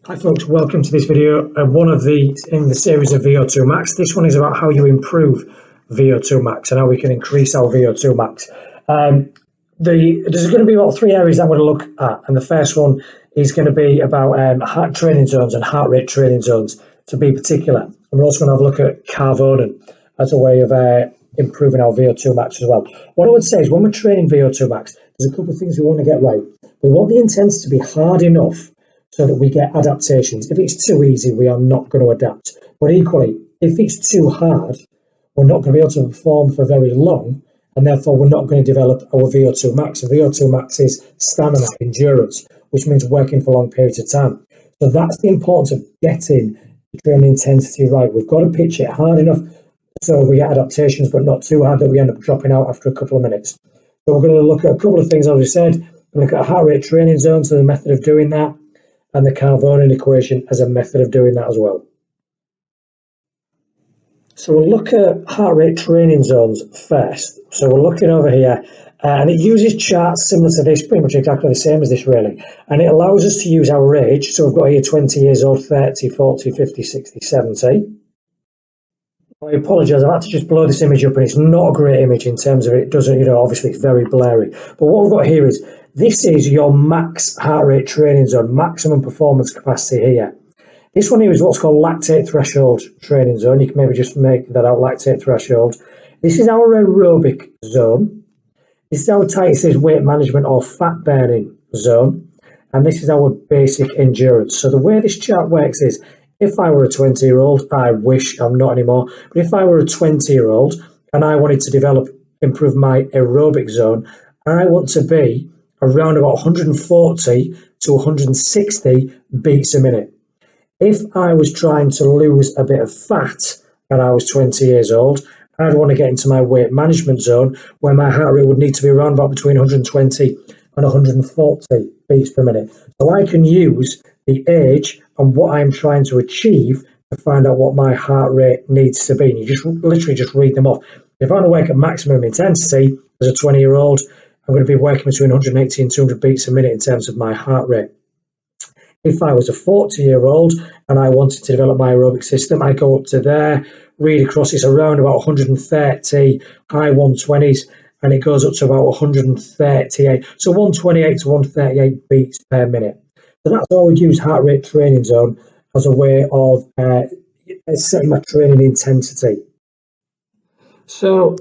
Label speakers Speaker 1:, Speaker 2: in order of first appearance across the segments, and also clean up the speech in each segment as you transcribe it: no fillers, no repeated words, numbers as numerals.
Speaker 1: Hi folks, welcome to this video, one of the in the series of VO2 max. This one is about how you improve VO2 max and how we can increase our VO2 max. There's going to be about three areas I'm going to look at, and the first one is going to be about heart training zones and heart rate training zones to be particular. And we're also going to have a look at Carvonan as a way of improving our VO2 max as well. What I would say is when we're training VO2 max, there's a couple of things we want to get right. We want the intensity to be hard enough so that we get adaptations. If it's too easy, we are not going to adapt. But equally, if it's too hard, we're not going to be able to perform for very long, and therefore we're not going to develop our VO2 max. And VO2 max is stamina, endurance, which means working for long periods of time. So that's the importance of getting the training intensity right. We've got to pitch it hard enough so we get adaptations, but not too hard that we end up dropping out after a couple of minutes. So we're going to look at a couple of things, as we said. We'll look at heart rate training zones, so the method of doing that, and the Carvonan equation as a method of doing that as well. So we'll look at heart rate training zones first. So we're looking over here, and it uses charts similar to this, pretty much exactly the same as this really. And it allows us to use our age. So we've got here 20 years old, 30, 40, 50, 60, 70. I apologise, I've had to just blow this image up, and it's not a great image in terms of it doesn't, obviously it's very blurry. But what we've got here is, this is your max heart rate training zone, maximum performance capacity here. This one here is what's called lactate threshold training zone. You can maybe just make that out, lactate threshold. This is our aerobic zone. This is our tight, it says weight management or fat burning zone. And this is our basic endurance. So the way this chart works is, if I were a 20-year-old, I wish I'm not anymore, but if I were a 20-year-old and I wanted to improve my aerobic zone, I want to be around about 140 to 160 beats a minute. If I was trying to lose a bit of fat and I was 20 years old, I'd want to get into my weight management zone where my heart rate would need to be around about between 120 and 140 beats per minute. So I can use the age and what I'm trying to achieve to find out what my heart rate needs to be. And you just literally just read them off. If I want to work at maximum intensity as a 20-year-old, I'm going to be working between 180 and 200 beats a minute in terms of my heart rate. If I was a 40-year-old and I wanted to develop my aerobic system, I go up to there, read across, it's around about 130, high 120s, and it goes up to about 138. So 128 to 138 beats per minute. So that's how I would use heart rate training zone as a way of setting my training intensity. So,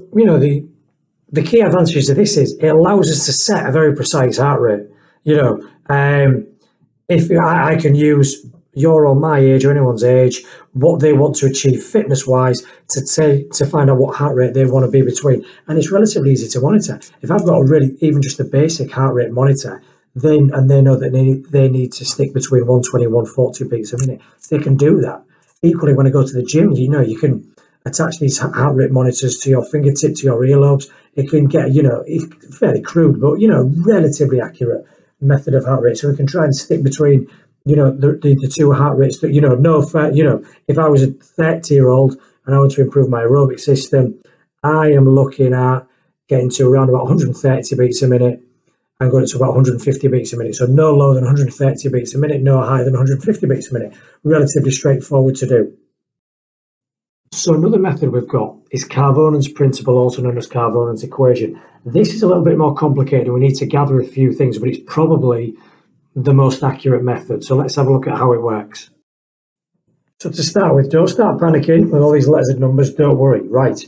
Speaker 1: the key advantages of this is it allows us to set a very precise heart rate. If I can use your or my age or anyone's age, what they want to achieve fitness wise to find out what heart rate they want to be between. And it's relatively easy to monitor. If I've got even just a basic heart rate monitor, they know that they need to stick between 120 and 140 beats a minute, they can do that. Equally, when I go to the gym, you can attach these heart rate monitors to your fingertip, to your earlobes. It can get, it's fairly crude, but, relatively accurate method of heart rate. So we can try and stick between, the two heart rates that, if I was a 30-year-old and I want to improve my aerobic system, I am looking at getting to around about 130 beats a minute and going to about 150 beats a minute. So no lower than 130 beats a minute, no higher than 150 beats a minute. Relatively straightforward to do. So another method we've got is Carvonan's principle, also known as Carvonan's equation. This is a little bit more complicated and we need to gather a few things, but it's probably the most accurate method. So let's have a look at how it works. So to start with, don't start panicking with all these letters and numbers, don't worry. Right.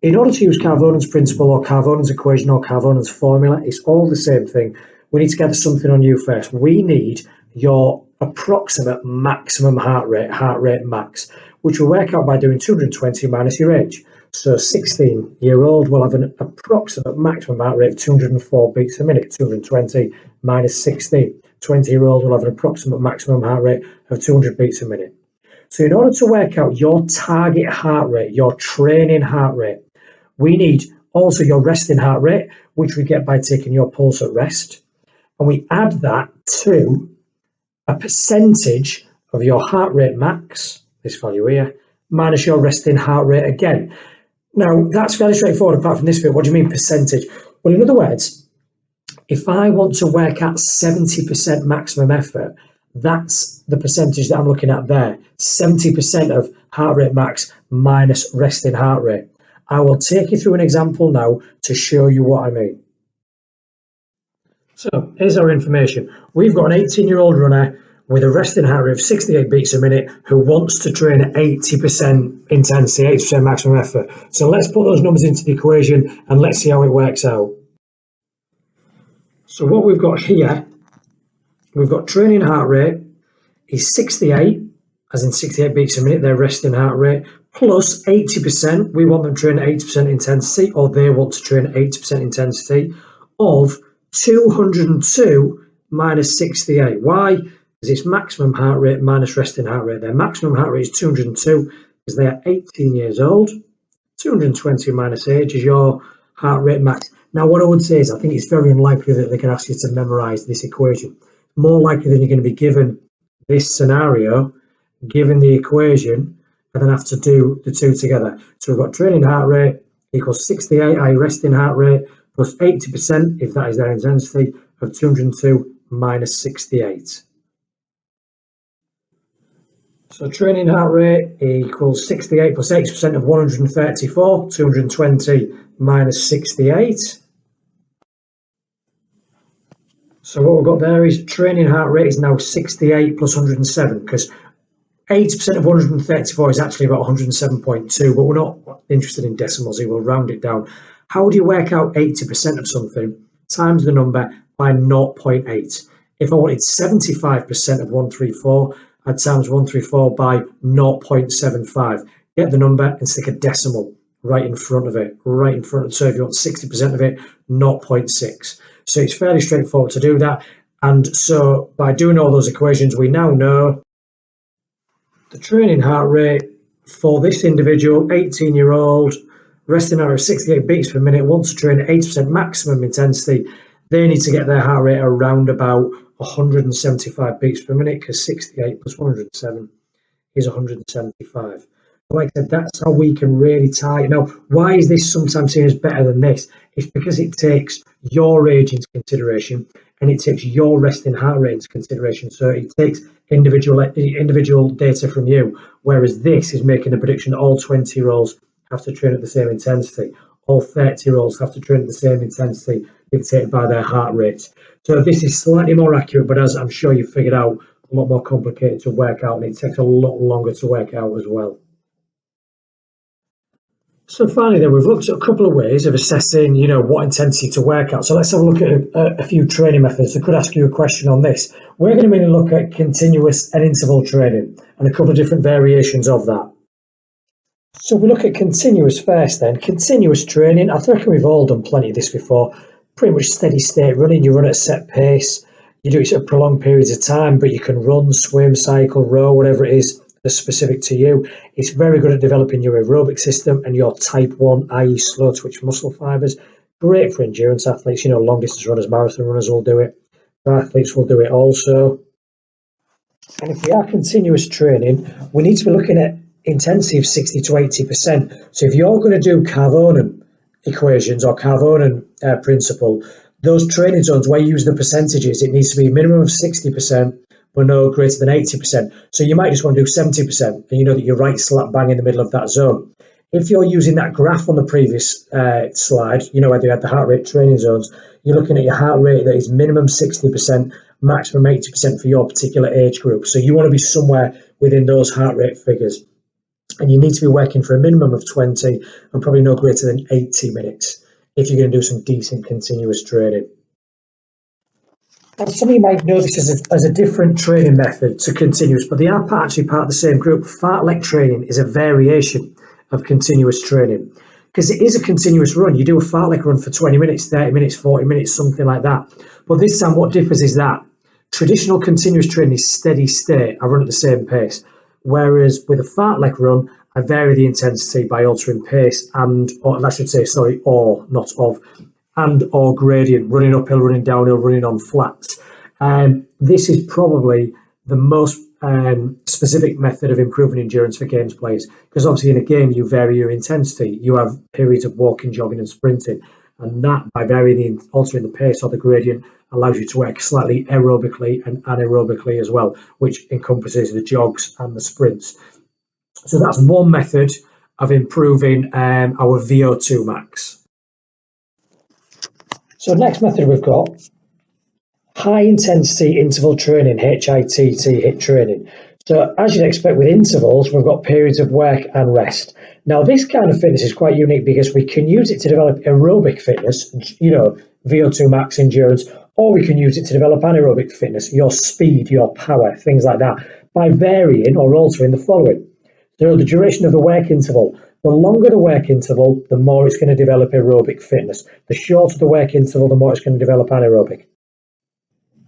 Speaker 1: In order to use Carvonan's principle or Carvonan's equation or Carvonan's formula, it's all the same thing. We need to gather something on you first. We need your approximate maximum heart rate max, which will work out by doing 220 minus your age. So 16-year-old will have an approximate maximum heart rate of 204 beats a minute. 220 minus 16. 20-year-old will have an approximate maximum heart rate of 200 beats a minute. So in order to work out your target heart rate, your training heart rate, we need also your resting heart rate, which we get by taking your pulse at rest. And we add that to a percentage of your heart rate max, this value here, minus your resting heart rate again. Now, that's fairly straightforward apart from this bit. What do you mean percentage? Well, in other words, if I want to work at 70% maximum effort, That's the percentage that I'm looking at there. 70% of heart rate max minus resting heart rate. I will take you through an example now to show you what I mean. So here's our information. We've got an 18-year-old runner with a resting heart rate of 68 beats a minute who wants to train at 80% intensity, 80% maximum effort. So let's put those numbers into the equation and let's see how it works out. So what we've got here, we've got training heart rate is 68, as in 68 beats a minute, their resting heart rate, plus 80%. We want them to train at 80% intensity, or they want to train at 80% intensity of 202 minus 68. Why? Because it's maximum heart rate minus resting heart rate. Their maximum heart rate is 202 because they are 18 years old. 220 minus age is your heart rate max. Now, what I would say is I think it's very unlikely that they can ask you to memorize this equation. More likely than you're going to be given this scenario, given the equation, and then have to do the two together. So we've got training heart rate equals 68, i.e. resting heart rate, plus 80%, if that is their intensity, of 202 minus 68. So training heart rate equals 68 plus 80% of 134, 220 minus 68. So what we've got there is training heart rate is now 68 plus 107, because 80% of 134 is actually about 107.2, but we're not interested in decimals here, we'll round it down. How do you work out 80% of something? Times the number by 0.8. If I wanted 75% of 134, I'd times 134 by 0.75. Get the number and stick a decimal right in front of it, right in front of it. So if you want 60% of it, 0.6. So it's fairly straightforward to do that. And so by doing all those equations, we now know the training heart rate for this individual, 18-year-old, resting heart rate of 68 beats per minute, wants to train at 80% maximum intensity. They need to get their heart rate around about 175 beats per minute, because 68 plus 107 is 175. Like I said, that's how we can really tie it. Now, why is this sometimes seen as better than this? It's because it takes your age into consideration and it takes your resting heart rate into consideration. So it takes individual data from you, whereas this is making a prediction that all 20-year-olds have to train at the same intensity. All 30-year-olds have to train at the same intensity dictated by their heart rates. So this is slightly more accurate, but as I'm sure you've figured out, a lot more complicated to work out, and it takes a lot longer to work out as well. So finally, then we've looked at a couple of ways of assessing, what intensity to work out. So let's have a look at a few training methods. I could ask you a question on this. We're going to mainly look at continuous and interval training and a couple of different variations of that. So if we look at continuous first, then continuous training, I reckon we've all done plenty of this before. Pretty much steady state running. You run at a set pace. You do it at prolonged periods of time, but you can run, swim, cycle, row, whatever it is that's specific to you. It's very good at developing your aerobic system and your type 1, i.e. slow twitch muscle fibers. Great for endurance athletes. Long distance runners, marathon runners will do it. Athletes will do it also. And if we are continuous training, we need to be looking at intensity of 60 to 80%. So if you're going to do Karvonen equations or Karvonen principle, those training zones where you use the percentages, it needs to be a minimum of 60%, but no greater than 80%. So you might just want to do 70%, and you know that you're right slap bang in the middle of that zone. If you're using that graph on the previous slide, where they had the heart rate training zones, you're looking at your heart rate that is minimum 60%, maximum 80% for your particular age group. So you want to be somewhere within those heart rate figures. And you need to be working for a minimum of 20 and probably no greater than 80 minutes if you're going to do some decent continuous training. Now, some of you might know this as a different training method to continuous, but they are actually part of the same group. Fartlek training is a variation of continuous training because it is a continuous run. You do a fartlek run for 20 minutes, 30 minutes, 40 minutes, something like that. But this time what differs is that traditional continuous training is steady state. I run at the same pace. Whereas with a fartlek run, I vary the intensity by altering pace or gradient, running uphill, running downhill, running on flats. This is probably the most specific method of improving endurance for games players, because obviously in a game you vary your intensity. You have periods of walking, jogging and sprinting, And that, by varying altering the pace or the gradient, allows you to work slightly aerobically and anaerobically as well, which encompasses the jogs and the sprints. So that's one method of improving our VO2 max. So next method we've got high intensity interval training, HIIT training. So as you'd expect with intervals, we've got periods of work and rest. Now this kind of fitness is quite unique because we can use it to develop aerobic fitness, VO2 max endurance, or we can use it to develop anaerobic fitness, your speed, your power, things like that, by varying or altering the following. So the duration of the work interval. The longer the work interval, the more it's going to develop aerobic fitness. The shorter the work interval, the more it's going to develop anaerobic.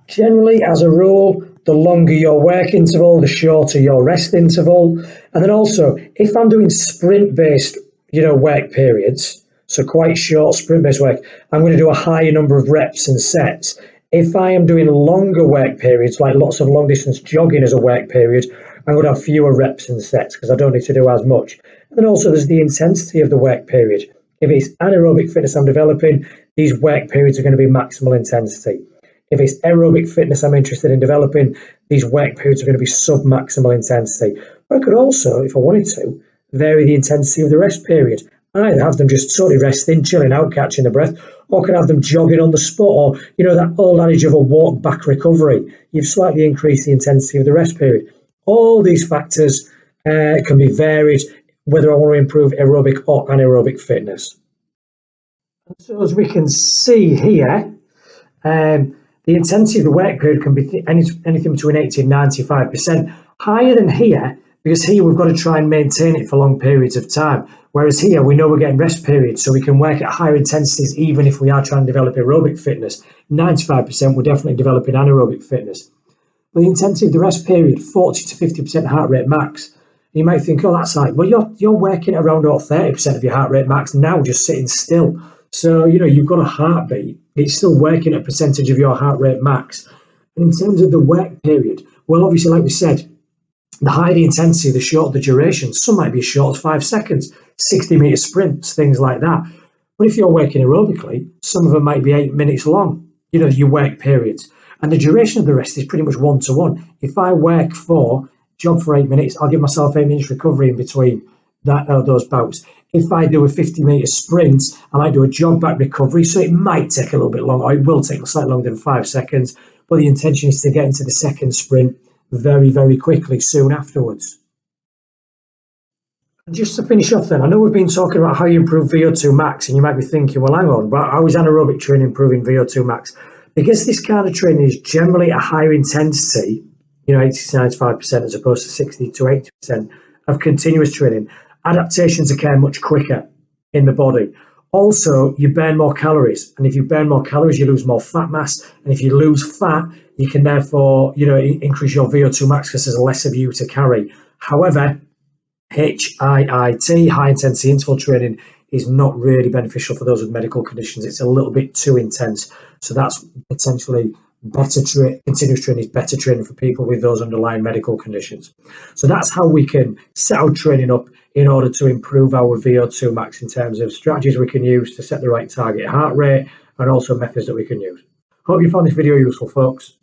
Speaker 1: Generally, as a rule, the longer your work interval, the shorter your rest interval. And then also, if I'm doing sprint-based, work periods, so quite short sprint-based work, I'm going to do a higher number of reps and sets. If I am doing longer work periods, like lots of long-distance jogging as a work period, I'm going to have fewer reps and sets because I don't need to do as much. And then also there's the intensity of the work period. If it's anaerobic fitness I'm developing, these work periods are going to be maximal intensity. If it's aerobic fitness I'm interested in developing, these work periods are going to be sub-maximal intensity. But I could also, if I wanted to, vary the intensity of the rest period. I either have them just totally resting, chilling out, catching the breath, or can have them jogging on the spot, or, that old adage of a walk back recovery. You've slightly increased the intensity of the rest period. All these factors can be varied, whether I want to improve aerobic or anaerobic fitness. So as we can see here, the intensity of the work period can be anything between 80 and 95%. Higher than here, because here we've got to try and maintain it for long periods of time. Whereas here we know we're getting rest periods, so we can work at higher intensities even if we are trying to develop aerobic fitness. 95%, we're definitely developing anaerobic fitness. But the intensity of the rest period, 40 to 50% heart rate max. And you might think, oh, that's like, well, you're working at around 30% of your heart rate max now, just sitting still. So, you've got a heartbeat. It's still working at a percentage of your heart rate max. And in terms of the work period, well, obviously, like we said, the higher the intensity, the shorter the duration. Some might be as short as 5 seconds, 60-meter sprints, things like that. But if you're working aerobically, some of them might be 8 minutes long, your work periods. And the duration of the rest is pretty much 1-to-1. If I jog for 8 minutes, I'll give myself 8 minutes recovery in between those bouts. If I do a 50-meter sprint, I might do a jog back recovery, so it might take a little bit longer, or it will take slightly longer than 5 seconds, but the intention is to get into the second sprint very, very quickly soon afterwards. And just to finish off then, I know we've been talking about how you improve VO2 max, and you might be thinking, well, hang on, but how is anaerobic training improving VO2 max? Because this kind of training is generally a higher intensity, 80 to 95% as opposed to 60 to 80% of continuous training, adaptations occur much quicker in the body. Also, you burn more calories, and if you burn more calories, you lose more fat mass, and if you lose fat, you can therefore, increase your VO2 max because there's less of you to carry. However, HIIT, high intensity interval training, is not really beneficial for those with medical conditions. It's a little bit too intense. So that's potentially continuous training is better training for people with those underlying medical conditions. So that's how we can set our training up in order to improve our VO2 max in terms of strategies we can use to set the right target heart rate and also methods that we can use. Hope you found this video useful, folks.